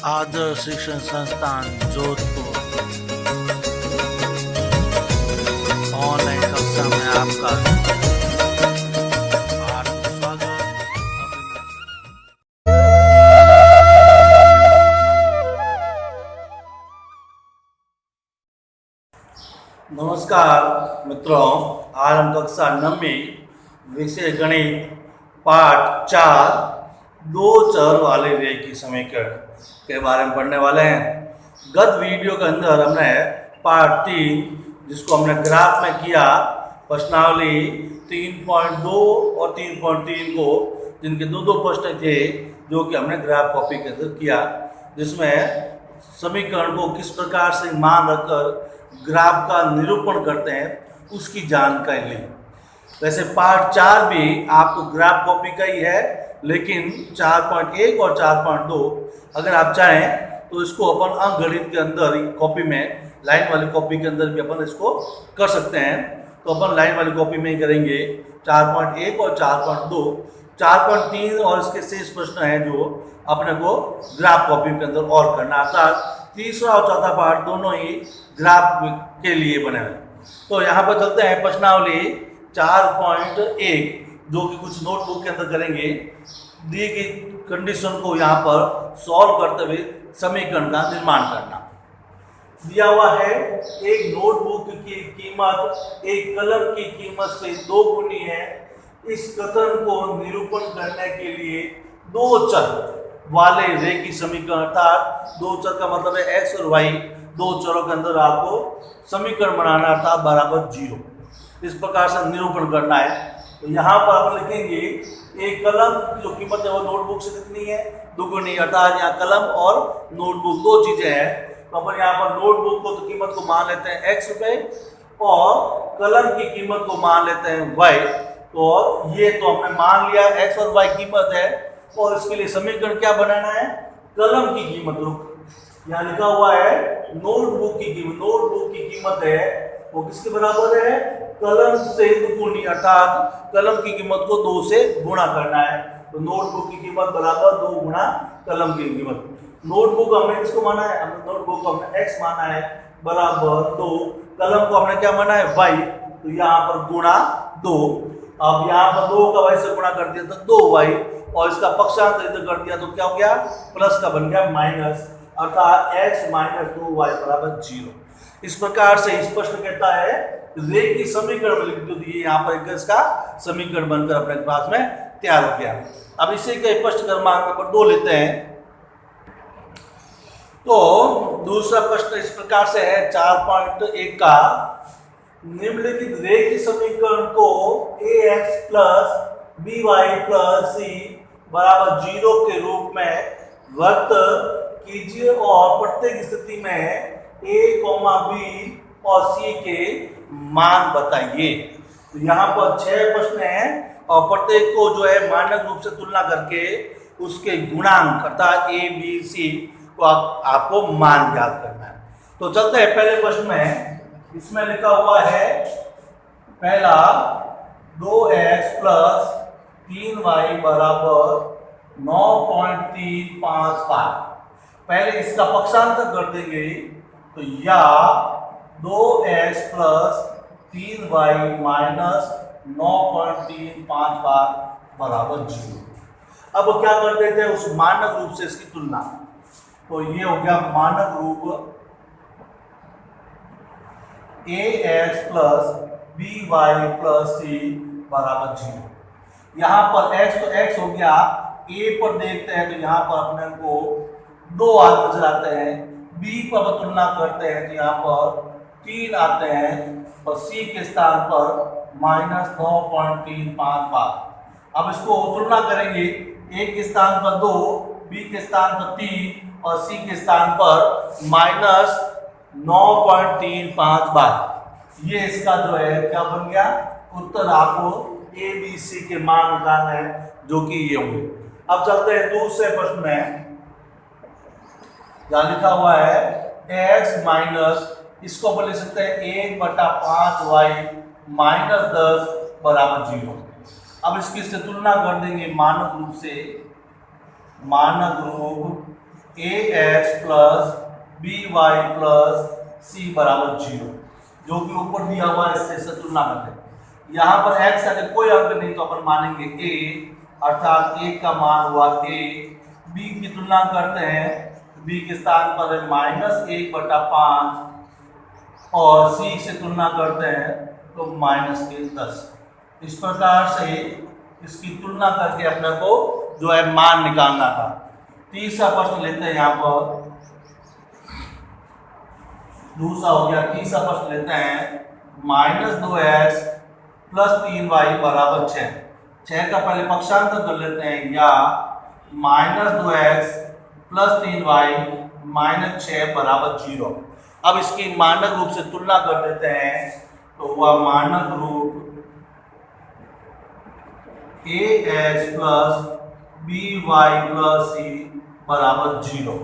आदर्श शिक्षण संस्थान जोधपुर ऑनलाइन कक्षा में आपका हार्दिक स्वागत अभिनंदन। नमस्कार मित्रों, आज हम कक्षा 9वीं विषय गणित पाठ 4 दो चर वाले रेखीय समीकरण के बारे में पढ़ने वाले हैं। गत वीडियो के अंदर हमने पाठ 3 जिसको हमने ग्राफ में किया, प्रश्नावली 3.2 और 3.3 को, जिनके दो प्रश्न थे जो कि हमने ग्राफ कॉपी के अंदर किया, जिसमें समीकरण को किस प्रकार से मान रखकर ग्राफ का निरूपण करते हैं उसकी जानकारी ली। वैसे पार्ट 4 भी आपको ग्राफ कॉपी का ही है, लेकिन 4.1 और 4.2 अगर आप चाहें तो इसको अपन अंकगणित के अंदर कॉपी में, लाइन वाली कॉपी के अंदर भी अपन इसको कर सकते हैं। तो अपन लाइन वाली कॉपी में ही करेंगे 4.1 और 4.2। 4.3 और इसके शेष प्रश्न हैं जो अपने को ग्राफ कॉपी के अंदर और करना, अर्थात तीसरा और चौथा पार्ट दोनों ही ग्राफ के लिए बने हुए। तो यहाँ पर चलते हैं प्रश्नावली 4.1 जो कि कुछ नोटबुक के अंदर करेंगे। दी गई कंडीशन को यहाँ पर सॉल्व करते हुए समीकरण का निर्माण करना दिया हुआ है। एक नोटबुक की कीमत एक कलम की कीमत से 2 गुनी है। इस कथन को निरूपण करने के लिए दो चर वाले रेखीय समीकरण, अर्थात दो चर का मतलब है x और y, दो चरों के अंदर आपको समीकरण बनाना, अर्थात बराबर 0, इस प्रकार से निरूपण करना है। तो यहाँ पर आप लिखेंगे एक कलम की जो कीमत है वो नोटबुक से कितनी है, 2 गुनी, अर्थात यहाँ कलम और नोटबुक दो चीजें हैं। तो अपन यहाँ पर नोटबुक को तो कीमत को मान लेते हैं x रुपए और कलम की कीमत को मान लेते हैं y। तो ये तो हमने मान लिया x और y कीमत है, और इसके लिए समीकरण क्या बनाना है, कलम की कीमत। यहाँ लिखा हुआ है नोटबुक की कीमत, नोटबुक की कीमत है वो किसके बराबर है, कलम से दुगुनी, अर्थात कलम की कीमत को 2 से गुणा करना है। तो नोटबुक की कीमत बराबर 2 गुणा कलम की कीमत। नोटबुक हमने किसको माना है, हमने नोटबुक को हमने x माना है बराबर 2, कलम को हमने क्या माना है y, तो यहाँ पर गुणा 2। अब यहाँ पर 2 का y से गुणा कर दिया तो 2y, और इसका पक्षांतर इधर कर दिया तो क्या हो गया, प्लस का बन गया माइनस, अर्थात x माइनस 2y बराबर 0। इस प्रकार से इस प्रश्न कहता है रेखीय समीकरण लिख दो दिए, यहाँ पर इसका समीकरण बनकर अपने पास में तैयार हो गया। अब इसे के प्रश्न क्रमांक नंबर 2 लेते हैं। तो दूसरा प्रश्न इस प्रकार से है 4.1 का, निम्नलिखित रेखीय समीकरण को ax plus by plus c बराबर 0 के रूप में व्यक्त कीजिए और प्रत्येक स्थिति में a, b और c के मान बताइए। तो यहाँ पर 6 प्रश्न हैं और प्रत्येक को जो है मानक रूप से तुलना करके उसके गुणांक, अर्थात a, b, c को आपको मान ज्ञात करना है। तो चलते हैं पहले प्रश्न में। इसमें लिखा हुआ है पहला 2x प्लस 3y बराबर 9.355। पहले इसका पक्षांतर कर देंगे तो या 2x प्लस 3y माइनस 9.355 बराबर 0। अब क्या कर देते हैं, उस मानक रूप से इसकी तुलना। तो ये हो गया मानक रूप ax plus by plus c बराबर 0। यहाँ पर x तो x हो गया, a पर देखते हैं तो यहाँ पर अपने को 2 नजर आते हैं, b पर तुलना करते हैं तो यहाँ पर 3 आते हैं, और c के स्थान पर माइनस 9.355। अब इसको तुलना करेंगे, a के स्थान पर 2, b के स्थान पर 3 और c के स्थान पर माइनस 9.355। ये इसका जो है क्या बन गया उत्तर, आपको a, b, c के मान निकालना है जो कि ये होंगे। अब चलते हैं दूसरे प्रश्न में। जहाँ लिखा हुआ है x माइनस, इसको अपन लिख सकते हैं 1/5y माइनस 10 बराबर 0। अब इसकी इससे तुलना कर देंगे मानक रूप से, मानक रूप A X plus B Y plus C बराबर 0, जो कि ऊपर दिया हुआ है इससे तुलना करते हैं। यहाँ पर x अगर कोई अंक नहीं तो अपन मानेंगे a, अर्थात a का मान हुआ a। b की तुलना करते हैं, b के स्थान पर है -1/5, और c से तुलना करते हैं तो -10। इस प्रकार से इसकी तुलना करके अपने को जो है मान निकालना था। तीसरा प्रश्न लेते हैं, यहाँ पर दूसरा हो गया। तीसरा प्रश्न लेते हैं, -2x प्लस 3y बराबर 6। 6 का पहले पक्षांतर कर लेते हैं, या -2x प्लस 3y -6 बराबर 0। अब इसकी मानक रूप से तुलना कर देते हैं, तो हुआ मानक रूप ax plus by plus c बराबर 0।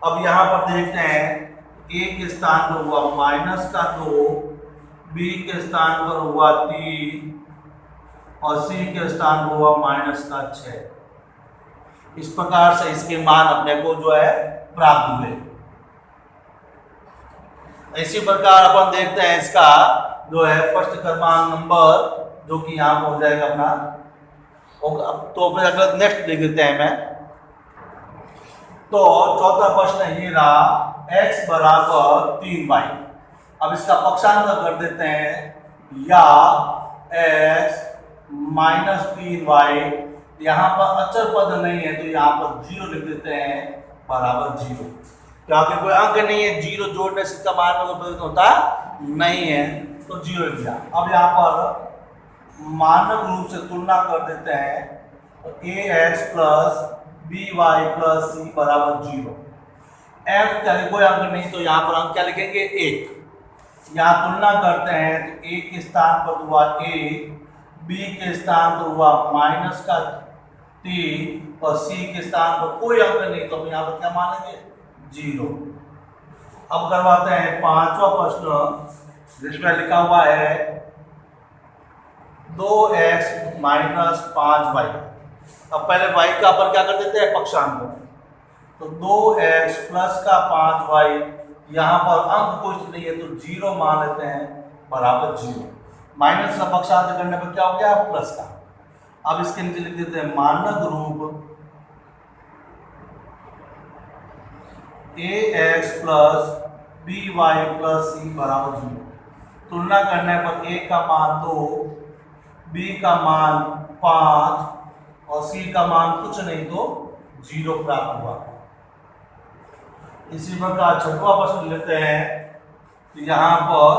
अब यहाँ पर देखते हैं, a के स्थान पर हुआ -2, b के स्थान पर हुआ 3 और c के स्थान पर हुआ -6। इस प्रकार से इसके मान अपने को जो है प्राप्त हुए। इसी प्रकार अपन देखते हैं इसका जो है फर्स्ट क्रमांक नंबर, जो कि यहाँ पर हो जाएगा अपना। तो फिर अगला नेक्स्ट लिख देते हैं मैं। तो चौथा प्रश्न ये रहा, x बराबर 3y। अब इसका पक्षांतर कर देते हैं, या x -3y, यहाँ पर अचर पद नहीं है तो यहाँ पर 0 लिख देते हैं बराबर 0, क्योंकि कोई अंक नहीं है। 0 जोड़ने से इसका मान में कोई परिवर्तन होता नहीं है, तो 0 लिख दिया। अब यहाँ पर मानक रूप से तुलना कर देते हैं, तो ax plus by plus c बराबर 0। x का कोई अंक नहीं तो यहाँ पर अंक क्या लिखेंगे, 1। यहाँ तुलना करते हैं, तो a के स्थान पर हुआ a, b के स्थान पर हुआ -3 और c के स्थान पर कोई अंक नहीं, तो हम यहाँ पर क्या मानेंगे, 0। अब करवाते हैं पांचवा प्रश्न, जिसमें लिखा हुआ है 2x - 5y। अब पहले y का अपन क्या कर देते हैं, पक्षांतर। तो 2x प्लस का 5y, यहाँ पर अंक कुछ नहीं है तो 0 मान लेते हैं बराबर 0। माइनस का पक्षांतर करने पर क्या हो गया, प्लस का। अब इसके नीचे लिख देते हैं मानक रूप ax plus by plus c बराबर 0। तुलना करने पर a का मान 2, b का मान 5 और c का मान कुछ नहीं तो 0 प्राप्त हुआ। इसी प्रकार छठवां प्रश्न लेते हैं, तो यहाँ पर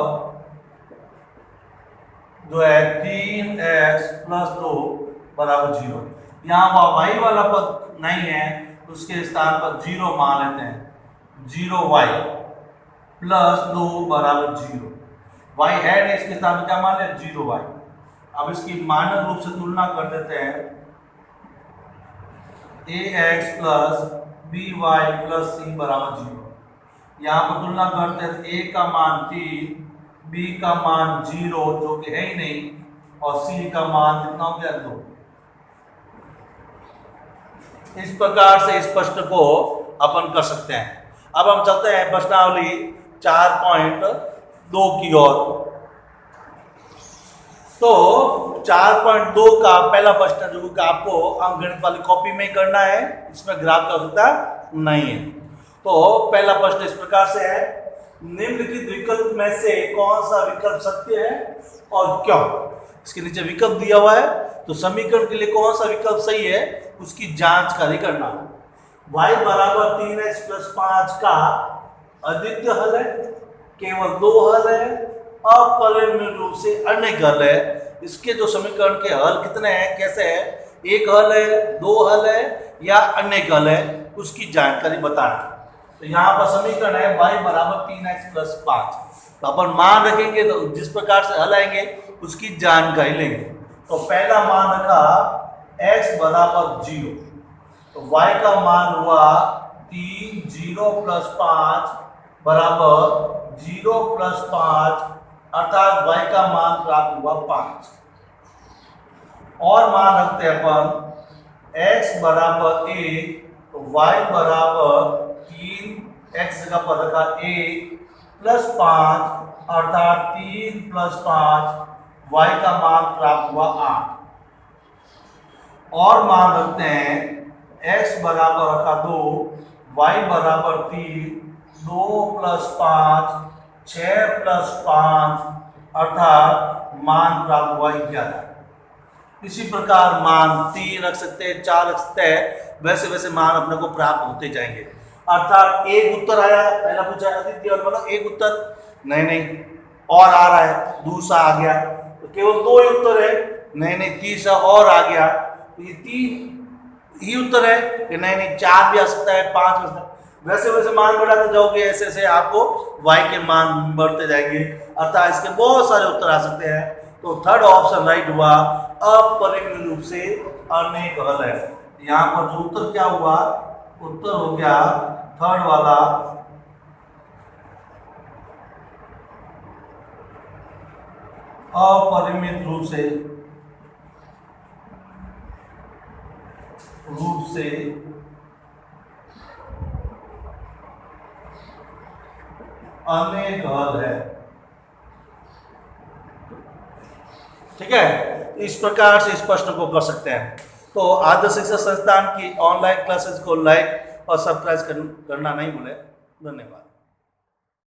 जो है 3x प्लस 2 बराबर 0। यहाँ पर y वाला पद नहीं है, उसके स्थान पर 0 मान लेते हैं। 0y प्लस 2 बराबर 0। y है नहीं, इसके स्थान पर क्या मान लिया, 0y। अब इसकी मानक रूप से तुलना कर देते हैं, ax plus by plus c बराबर 0। यहाँ पर तुलना करते हैं, a का मान 3, b का मान 0 जो कि है ही नहीं, और c का मान कितना हो गया, 2। इस प्रकार से इस प्रश्न को अपन कर सकते हैं। अब हम चलते हैं प्रश्नावली 4.2 की ओर। तो 4.2 का पहला प्रश्न जो कि आपको अंकगणित वाली कॉपी में करना है, इसमें ग्राफ की आवश्यकता नहीं है। तो पहला प्रश्न इस प्रकार से है, निम्नलिखित विकल्प में से कौन सा विकल्प सत्य है और क्यों। इसके नीचे विकल्प दिया हुआ है, तो समीकरण के लिए कौन सा विकल्प सही है उसकी जानकारी करना। y बराबर 3x प्लस 5 का अद्वितीय हल है, केवल 2 हल है, अपरिमेय रूप से अनेक हल है। इसके जो समीकरण के हल कितने हैं, कैसे है, एक हल है, 2 हल है या अनेक हल है, उसकी जानकारी बताना। तो यहाँ पर समीकरण है y बराबर 3x प्लस 5। तो अपन मान रखेंगे, तो जिस प्रकार से हल आएंगे उसकी जानकारी लेंगे। तो पहला मान रखा x बराबर 0, तो y का मान हुआ 3, 0 प्लस 5 बराबर 0 प्लस 5, अर्थात y का मान प्राप्त हुआ 5। और मान रखते हैं अपन x बराबर 1, तो तो y बराबर 3 x जगह पर रखा 1 प्लस 5 अर्थात 3 प्लस 5 y का मान प्राप्त हुआ 8। और मान रखते हैं x बराबर रखा 2 y बराबर 3 2 प्लस 5 6 प्लस 5 अर्थात मान प्राप्त हुआ 11। इसी प्रकार मान 3 रख सकते हैं 4 रख सकते हैं, वैसे वैसे मान अपने को प्राप्त होते जाएंगे। अर्थात एक उत्तर आया, पहला पूछा आदित्य और मतलब एक उत्तर नहीं और आ रहा है, दूसरा आ गया, तो केवल 2 ही उत्तर है, नहीं तीसरा और आ गया, तो ये 3 ही उत्तर है कि नहीं 4 भी आ सकता है, 5 भी आ सकता है। वैसे वैसे मान बढ़ाते जाओगे, ऐसे ऐसे आपको y के मान बढ़ते जाएंगे, अर्थात इसके बहुत सारे उत्तर आ सकते हैं। तो थर्ड ऑप्शन राइट हुआ, अपरिमेय रूप से अनेक हल है। यहाँ पर जो उत्तर क्या हुआ, उत्तर हो गया थर्ड वाला, अपरिमित रूप से अनेक हल है। ठीक है, इस प्रकार से इस प्रश्न को कर सकते हैं। तो आदर्श शिक्षा संस्थान की ऑनलाइन क्लासेस को लाइक और सब्सक्राइब करना नहीं भूलें। धन्यवाद।